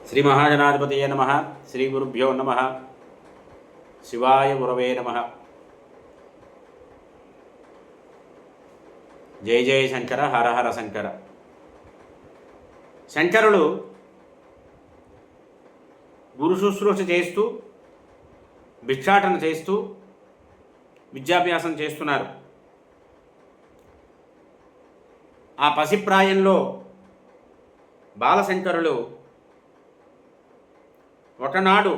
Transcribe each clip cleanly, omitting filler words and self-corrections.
శ్రీ మహాజనాధిపతయే నమః. శ్రీ గురుభ్యో నమః. శివాయ గురవే నమః. జయ జయ శంకర, హర హర శంకర. శంకరులు గురు శుశ్రూష చేస్తూ, భిక్షాటన చేస్తూ విద్యాభ్యాసం చేస్తున్నారు. ఆ పసిప్రాయంలో బాలశంకరులు ఒకనాడు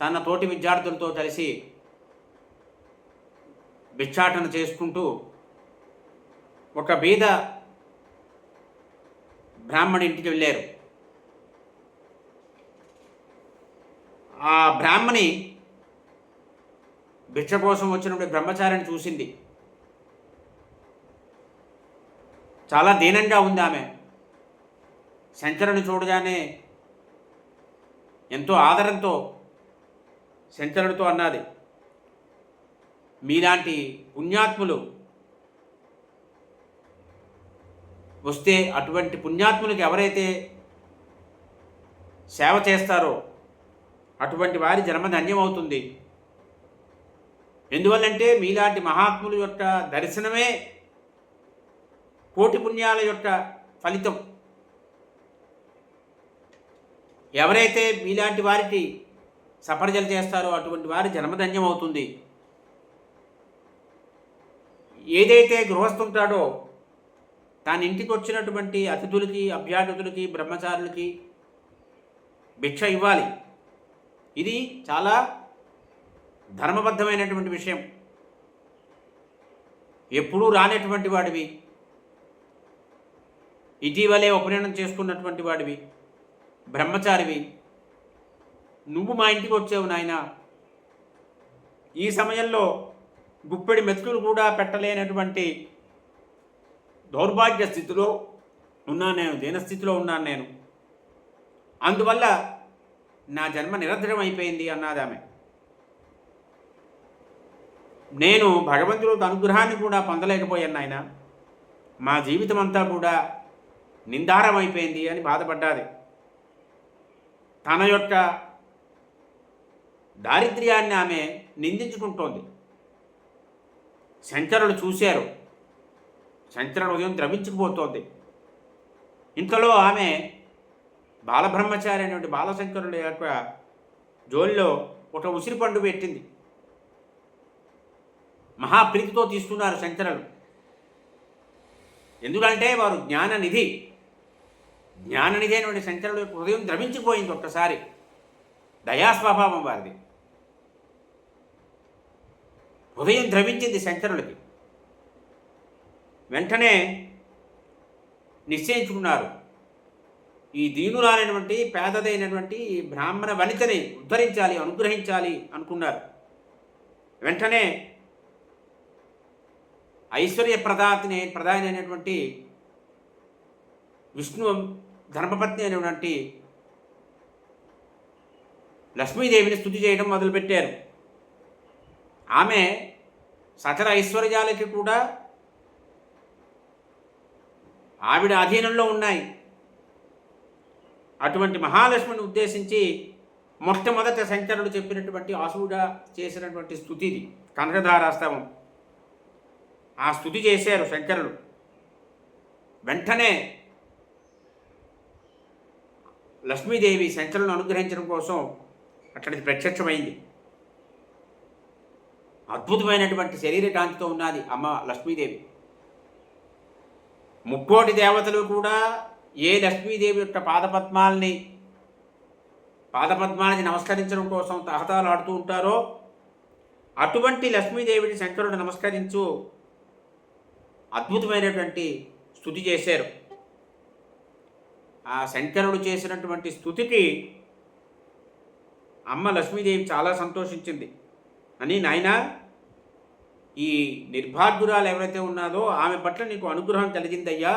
తన తోటి విద్యార్థులతో కలిసి భిక్షాటన చేసుకుంటూ ఒక బీద బ్రాహ్మణి ఇంటికి వెళ్ళారు. ఆ బ్రాహ్మణి భిక్ష కోసం వచ్చినప్పుడు బ్రహ్మచారిని చూసింది. చాలా దీనంగా ఉంది ఆమె. శంకరుని చూడగానే ఎంతో ఆదరంతో శంకరుడితో అన్నది, మీలాంటి పుణ్యాత్ములు వస్తే అటువంటి పుణ్యాత్ములకి ఎవరైతే సేవ చేస్తారో అటువంటి వారి జన్మ ధన్యమవుతుంది. ఎందువల్లంటే మీలాంటి మహాత్ముల యొక్క దర్శనమే కోటి పుణ్యాల యొక్క ఫలితం. ఎవరైతే మీలాంటి వారికి సపర్జలు చేస్తారో అటువంటి వారి జన్మధన్యం అవుతుంది. ఏదైతే గృహస్థుంటాడో తాను ఇంటికి వచ్చినటువంటి అతిథులకి, అభ్యాగతులకి, బ్రహ్మచారులకి భిక్ష ఇవ్వాలి. ఇది చాలా ధర్మబద్ధమైనటువంటి విషయం. ఎప్పుడూ రానటువంటి వాడివి, ఇటీవలే ఉపనయనం చేసుకున్నటువంటి వాడివి, బ్రహ్మచారివి, నువ్వు మా ఇంటికి వచ్చావు నాయన. ఈ సమయంలో గుప్పెడి మెతుకులు కూడా పెట్టలేనటువంటి దౌర్భాగ్య స్థితిలో ఉన్నాను నేను, దీనస్థితిలో ఉన్నాను నేను. అందువల్ల నా జన్మ నిరర్ధకం అయిపోయింది అన్నది ఆమె. నేను భగవంతుడి అనుగ్రహాన్ని కూడా పొందలేకపోయాను నాయన. మా జీవితం అంతా కూడా నిందారం అయిపోయింది అని బాధపడ్డాది. తన యొక్క దారిద్ర్యాన్ని ఆమె నిందించుకుంటోంది. శంకరుడు చూశారు. శంకరుడు ఉదయం ద్రవించుకుపోతోంది. ఇంతలో ఆమె బాలబ్రహ్మచారి అనేటువంటి బాలశంకరుడు యొక్క జోలిలో ఒక ఉసిరి పండు పెట్టింది. మహాప్రీతితో తీసుకున్నారు శంకరులు. ఎందుకంటే వారు జ్ఞాననిధి. జ్ఞాననిధి అయినటువంటి శంకరుడు హృదయం ద్రవించిపోయింది. ఒక్కసారి దయాస్వభావం వారిది. హృదయం ద్రవించింది శంకరులకి. వెంటనే నిశ్చయించుకున్నారు, ఈ దీనురాలైనటువంటి పేదదైనటువంటి బ్రాహ్మణ వనితని ఉద్ధరించాలి, అనుగ్రహించాలి అనుకున్నారు. వెంటనే ఐశ్వర్య ప్రధాని అయినటువంటి విష్ణు ధర్మపత్ని అయినటువంటి లక్ష్మీదేవిని స్తుతి చేయడం మొదలుపెట్టారు. ఆమె సకల ఐశ్వర్యాలకి కూడా ఆవిడ అధీనంలో ఉన్నాయి. అటువంటి మహాలక్ష్మిని ఉద్దేశించి మొట్టమొదట శంకరుడు చెప్పినటువంటి ఆశువుగా చేసినటువంటి స్తుతిది కనకధారాస్తవం. ఆ స్తుతి చేశారు శంకరుడు. వెంటనే లక్ష్మీదేవి శంకరులను అనుగ్రహించడం కోసం అక్కడికి ప్రత్యక్షమైంది. అద్భుతమైనటువంటి శరీర కాంతితో ఉన్నది అమ్మ లక్ష్మీదేవి. ముక్కోటి దేవతలు కూడా ఏ లక్ష్మీదేవి యొక్క పాదపద్మాలని నమస్కరించడం కోసం తహతాలాడుతూ ఉంటారో అటువంటి లక్ష్మీదేవిని శంకరుడు నమస్కరించు అద్భుతమైనటువంటి స్తుతి చేశారు. ఆ శంకరుడు చేసినటువంటి స్తుతికి అమ్మ లక్ష్మీదేవి చాలా సంతోషించింది. అని నాయనా, ఈ నిర్భాగ్యురాలు ఎవరైతే ఉన్నదో ఆమె పట్ల నీకు అనుగ్రహం కలిగిందయ్యా,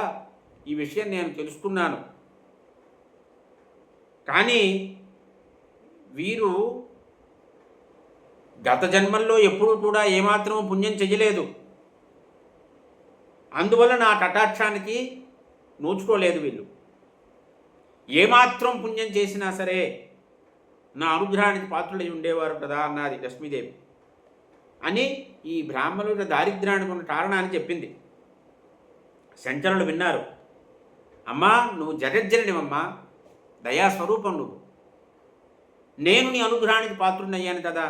ఈ విషయం నేను తెలుసుకున్నాను. కానీ వీరు గత జన్మల్లో ఎప్పుడూ కూడా ఏమాత్రం పుణ్యం చెయ్యలేదు. అందువల్ల నా కటాక్షానికి నోచుకోలేదు వీళ్ళు. ఏమాత్రం పుణ్యం చేసినా సరే నా అనుగ్రహానికి పాత్రులై ఉండేవారు కదా అన్నది లక్ష్మీదేవి. అని ఈ బ్రాహ్మణుల దారిద్ర్యానికి ఉన్న కారణాన్ని చెప్పింది. శంకరులు విన్నారు. అమ్మా, నువ్వు జగజ్జననివమ్మా, దయాస్వరూపం నువ్వు. నేను నీ అనుగ్రహానికి పాత్రుడయ్యాను కదా,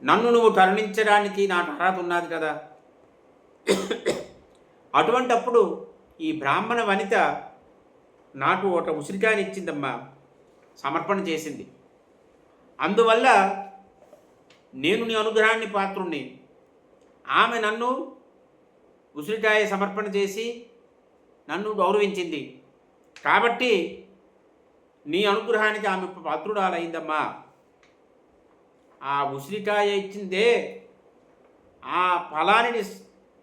నన్ను నువ్వు కరుణించడానికి నాకు అర్హత ఉన్నది కదా. అటువంటప్పుడు ఈ బ్రాహ్మణ వనిత నాకు ఒక ఉసిరికాయని ఇచ్చిందమ్మా, సమర్పణ చేసింది. అందువల్ల నేను నీ అనుగ్రహాన్ని పాత్రుణ్ణి. ఆమె నన్ను ఉసిరికాయ సమర్పణ చేసి నన్ను గౌరవించింది కాబట్టి నీ అనుగ్రహానికి ఆమె పాత్రురాలైందమ్మా. ఆ ఉసిరికాయ ఇచ్చిందే ఆ ఫలాన్ని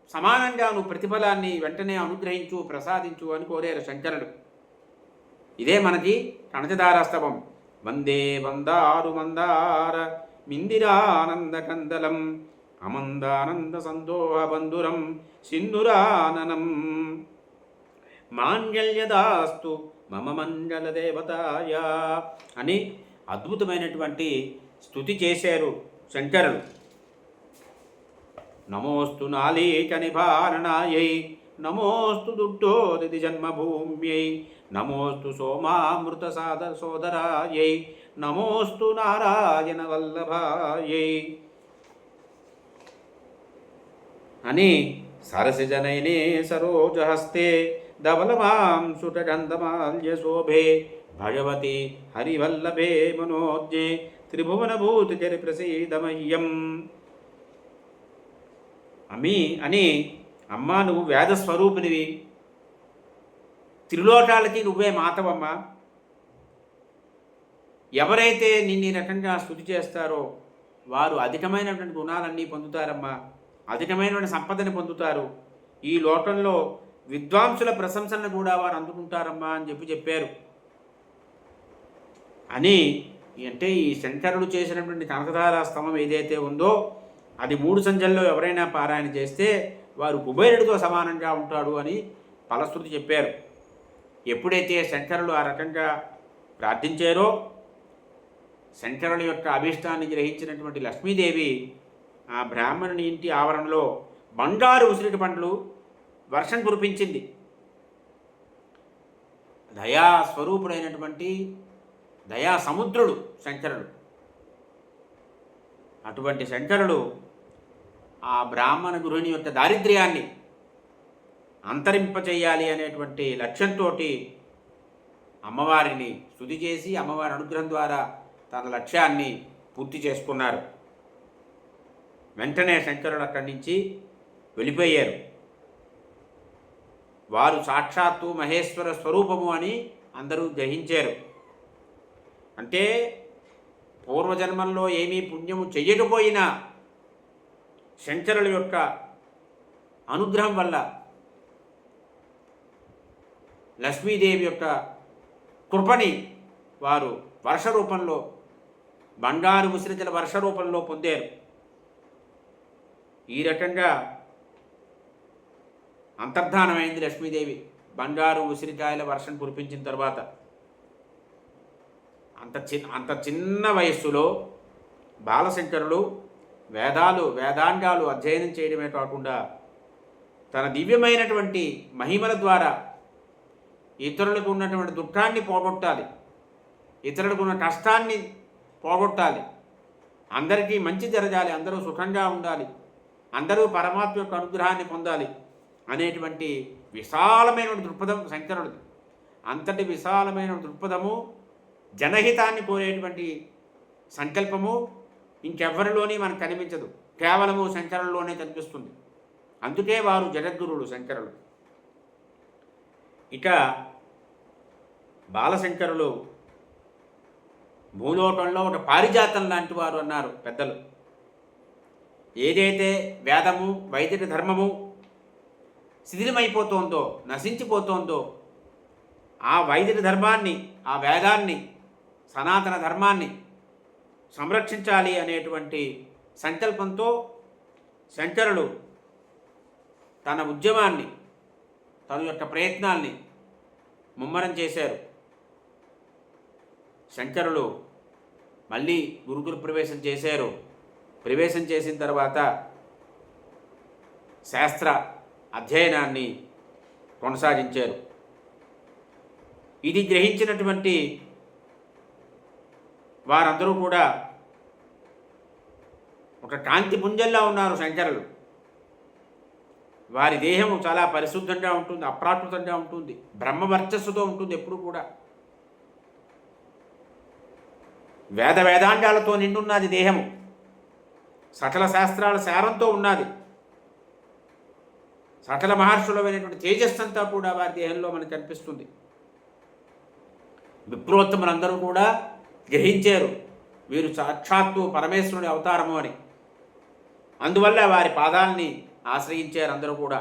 సమానంగా నువ్వు ప్రతిఫలాన్ని వెంటనే అనుగ్రహించు, ప్రసాదించు అని కోరారు శంకరుడు. ఇదే మనకి కనకదారాస్తవం. వందే వందారు మందార మిందిరానంద కందలం అమందానంద సందోహ బంధురం సింధురాననం మాంగళ్యదాస్తు మమ మంగళ దేవతాయ అని అద్భుతమైనటువంటి స్తుతి చేశారు శంకరులు. నమోస్తు నాళీక నిభారణాయై నమోస్తు దుట్టోదితి జన్మభూమ్యై నమోస్తు సోమామృత సోదరాయై నమోస్తు నారాయణ వల్లభాయై అని సరసిజనైనే సరోజహస్తే ధవలమాం సుటగంధమాల్య శోభే భగవతి హరివల్లభే మనోజ్ఞే త్రిభువనభూతిచరి ప్రసీదమయ్యం అని అమ్మా, నువ్వు వేదస్వరూపినివి, త్రిలోకాలకి నువ్వే మాతవమ్మా. ఎవరైతే నిన్ను ఈ రకంగా స్తుతి చేస్తారో వారు అధికమైనటువంటి గుణాలన్నీ పొందుతారమ్మా, అధికమైనటువంటి సంపదని పొందుతారు. ఈ లోకంలో విద్వాంసుల ప్రశంసలను కూడా వారు అందుకుంటారమ్మా అని చెప్పారు. అని అంటే ఈ శంకరుడు చేసినటువంటి కనకధారా స్తవం ఏదైతే ఉందో అది 3 సంధ్యల్లో ఎవరైనా పారాయణ చేస్తే వారు కుబేరుడితో సమానంగా ఉంటాడు అని ఫలశ్రుతి చెప్పారు. ఎప్పుడైతే శంకరులు ఆ రకంగా ప్రార్థించారో శంకరుల యొక్క అభీష్టాన్ని గ్రహించినటువంటి లక్ష్మీదేవి ఆ బ్రాహ్మణుని ఇంటి ఆవరణలో బంగారు ఉసిరిటి పండ్లు వర్షం కురిపించింది. దయాస్వరూపుడైనటువంటి దయా సముద్రుడు శంకరుడు. అటువంటి శంకరుడు ఆ బ్రాహ్మణ గృహిణి యొక్క దారిద్ర్యాన్ని అంతరింపచేయాలి అనేటువంటి లక్ష్యంతో అమ్మవారిని స్తుతి చేసి అమ్మవారి అనుగ్రహం ద్వారా తన లక్ష్యాన్ని పూర్తి చేసుకున్నారు. వెంటనే శంకరుడు అక్కడి నుంచి వెళ్ళిపోయారు. వారు సాక్షాత్తు మహేశ్వర స్వరూపము అని అందరూ గ్రహించారు. అంటే పూర్వజన్మల్లో ఏమీ పుణ్యము చెయ్యకపోయినా శంకరుల యొక్క అనుగ్రహం వల్ల లక్ష్మీదేవి యొక్క కృపని వారు వర్ష రూపంలో బంగారు ఉసిరికల వర్ష రూపంలో పొందారు. ఈ రకంగా అంతర్ధానమైంది లక్ష్మీదేవి బంగారు ఉసిరికాయల వర్షం కురిపించిన తర్వాత. అంత చిన్న వయస్సులో బాలశంకరులు వేదాంగాలు అధ్యయనం చేయడమే కాకుండా తన దివ్యమైనటువంటి మహిమల ద్వారా ఇతరులకు ఉన్నటువంటి దుఃఖాన్ని పోగొట్టాలి, ఇతరులకు ఉన్న కష్టాన్ని పోగొట్టాలి, అందరికీ మంచి జరగాలి, అందరూ సుఖంగా ఉండాలి, అందరూ పరమాత్మ యొక్క అనుగ్రహాన్ని పొందాలి అనేటువంటి విశాలమైనటువంటి దృక్పథం శంకరుడిది. అంతటి విశాలమైన దృక్పథము, జనహితాన్ని కోరేటువంటి సంకల్పము ఇంకెవ్వరిలోని మనకు కనిపించదు, కేవలము శంకరుల్లోనే కనిపిస్తుంది. అందుకే వారు జగద్గురువులు శంకరులు. ఇక బాలశంకరులు భూలోకంలో ఒక పారిజాతం లాంటి వారు అన్నారు పెద్దలు. ఏదైతే వేదము వైదిక ధర్మము శిథిలమైపోతోందో, నశించిపోతోందో ఆ వైదిక ధర్మాన్ని, ఆ వేదాన్ని, సనాతన ధర్మాన్ని సంరక్షించాలి అనేటువంటి సంకల్పంతో శంకరులు తన ఉద్యమాన్ని, తన యొక్క ప్రయత్నాల్ని ముమ్మరం చేశారు. శంకరులు మళ్ళీ గురుకుల ప్రవేశం చేశారు. ప్రవేశం చేసిన తర్వాత శాస్త్ర అధ్యయనాన్ని కొనసాగించారు. ఇది గ్రహించినటువంటి వారందరూ కూడా ఒక కాంతి పుంజంలా ఉన్నారు శంకరులు. వారి దేహం చాలా పరిశుద్ధంగా ఉంటుంది, అప్రాకృతంగా ఉంటుంది, బ్రహ్మవర్చస్సుతో ఉంటుంది. ఎప్పుడు కూడా వేదాంగాలతో నిండున్నది దేహము, సకల శాస్త్రాల సారంతో ఉన్నది. సకల మహర్షులమైనటువంటి తేజస్సు అంతా కూడా వారి దేహంలో మనకు కనిపిస్తుంది. విప్రోత్తములందరూ కూడా గ్రహించారు వీరు సాక్షాత్తు పరమేశ్వరుని అవతారము అని. అందువల్ల వారి పాదాలని ఆశ్రయించారు అందరూ కూడా.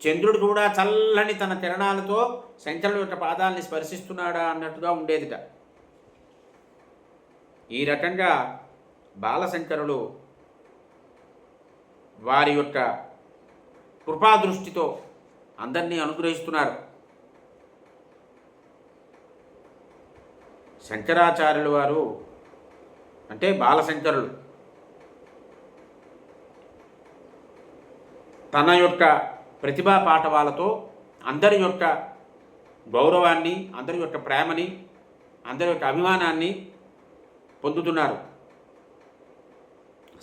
చంద్రుడు కూడా చల్లని తన కిరణాలతో శంకరుడు యొక్క పాదాలని స్పర్శిస్తున్నాడా అన్నట్టుగా ఉండేదిట. ఈ రకంగా బాలశంకరులు వారి యొక్క కృపాదృష్టితో అందరినీ అనుగ్రహిస్తున్నారు. శంకరాచార్యులు వారు అంటే బాలశంకరులు తన యొక్క ప్రతిభా పాఠవాలతో అందరి యొక్క గౌరవాన్ని, అందరి యొక్క ప్రేమని, అందరి యొక్క అభిమానాన్ని పొందుతున్నారు.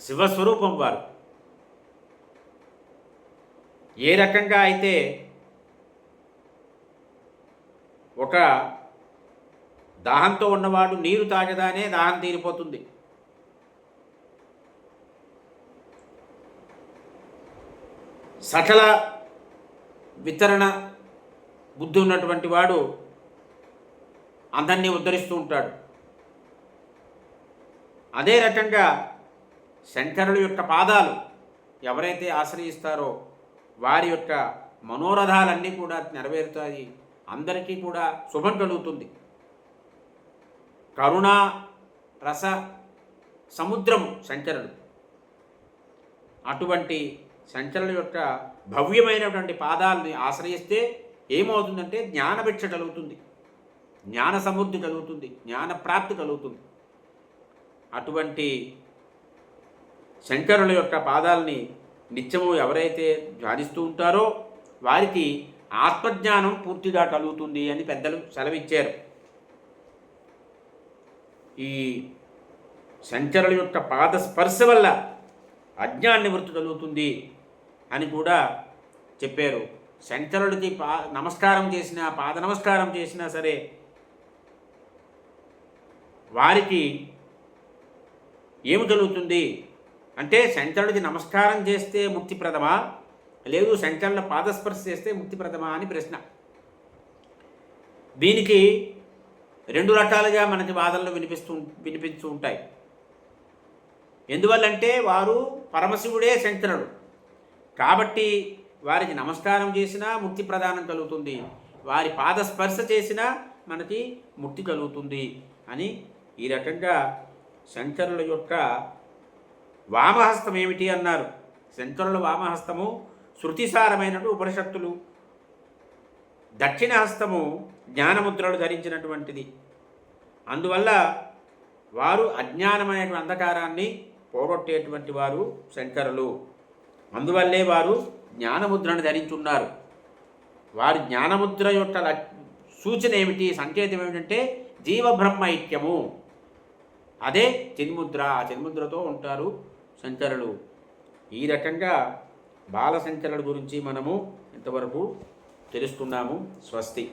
శివస్వరూపం వారు. ఏ రకంగా అయితే ఒక దాహంతో ఉన్నవాడు నీరు తాగదానే దాహం తీరిపోతుంది. సకల వితరణ బుద్ధి ఉన్నటువంటి వాడు అందరినీ ఉద్ధరిస్తూ ఉంటాడు. అదే రకంగా శంకరుల యొక్క పాదాలు ఎవరైతే ఆశ్రయిస్తారో వారి యొక్క మనోరథాలన్నీ కూడా నెరవేరుతాయి. అందరికీ కూడా శుభం కలుగుతుంది. కరుణా రస సముద్రము శంకరుడు. అటువంటి శంకరుల యొక్క భవ్యమైనటువంటి పాదాలని ఆశ్రయిస్తే ఏమవుతుందంటే జ్ఞానభిక్ష కలుగుతుంది, జ్ఞాన సమృద్ధి కలుగుతుంది, జ్ఞాన ప్రాప్తి కలుగుతుంది. అటువంటి శంకరుల యొక్క పాదాలని నిత్యము ఎవరైతే ధ్యానిస్తూ ఉంటారో వారికి ఆత్మజ్ఞానం పూర్తిగా కలుగుతుంది అని పెద్దలు సెలవిచ్చారు. ఈ శంకరుల యొక్క పాద స్పర్శ వల్ల అజ్ఞాన నివృత్తి కలుగుతుంది అని కూడా చెప్పారు. శంకరుడికి నమస్కారం చేసినా, పాద నమస్కారం చేసినా సరే వారికి ఏమి కలుగుతుంది అంటే శంకరుడికి నమస్కారం చేస్తే ముక్తిప్రదమా, లేదు శంకరుల పాదస్పర్శ చేస్తే ముక్తిప్రదమా అని ప్రశ్న. దీనికి రెండు రకాలుగా మనకి వాదనలు వినిపిస్తూ ఉంటాయి. ఎందువల్లంటే వారు పరమశివుడే శంకరుడు కాబట్టి వారికి నమస్కారం చేసినా ముక్తి ప్రదానం కలుగుతుంది, వారి పాదస్పర్శ చేసినా మనకి ముక్తి కలుగుతుంది అని ఈ రకంగా శంకరుల యొక్క వామహస్తం ఏమిటి అన్నారు. శంకరుల వామహస్తము శృతిసారమైనటువంటి ఉపనిషత్తులు, దక్షిణ హస్తము జ్ఞానముద్రలు ధరించినటువంటిది. అందువల్ల వారు అజ్ఞానమైనటువంటి అంధకారాన్ని పోగొట్టేటువంటి వారు శంకరులు. అందువల్లే వారు జ్ఞానముద్రను ధరించున్నారు. వారి జ్ఞానముద్ర యొక్క సూచన ఏమిటి, సంకేతం ఏమిటంటే జీవబ్రహ్మ ఐక్యము. అదే చిన్ముద్ర. ఆ చిన్ముద్రతో ఉంటారు శంకరులు. ఈ రకంగా బాలశంకరుల గురించి మనము ఇంతవరకు తెలుసుకున్నాము. స్వస్తి.